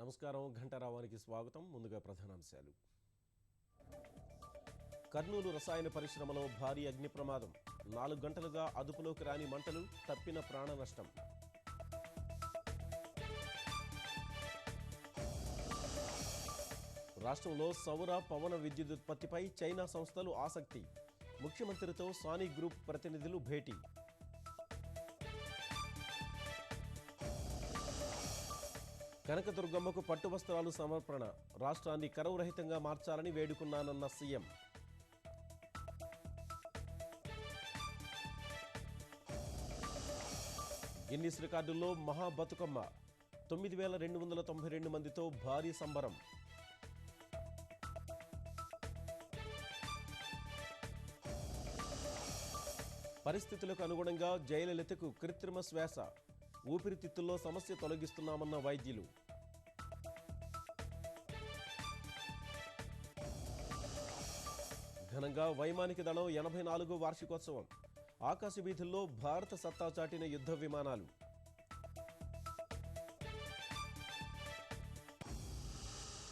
నమస్కారం ఘంటారావానికి స్వాగతం. ముందుగా ప్రధానాంశాలు. కర్నూలు రసాయన పరిశ్రమలో భారీ అగ్ని ప్రమాదం. 4 గంటలుగా అదుపులోకి రాని మంటలు, తప్పిన ప్రాణ నష్టం. రాష్ట్రంలో సౌర పవన విద్యుదుత్పత్తిపై చైనా సంస్థలు ఆసక్తి. ముఖ్యమంత్రితో సానీ గ్రూప్ ప్రతినిధులు భేటీ. కనకదుర్గమ్మకు పట్టు వస్త్రాలు సమర్పణ. రాష్ట్రాన్ని కరువు రహితంగా మార్చాలని వేడుకున్నానన్న సీఎం. గిన్నిస్ రికార్డుల్లో మహా బతుకమ్మ. 9,292 మందితో భారీ సంబరం. పరిస్థితులకు అనుగుణంగా జయలలితకు కృత్రిమ శ్వాస. ఊపిరితిత్తుల్లో సమస్య తొలగిస్తున్నామన్న వైద్యులు. ఘనంగా వైమానిక దళం 84వ వార్షికోత్సవం. ఆకాశ వీధుల్లో భారత సత్తా చాటిన యుద్ధ విమానాలు.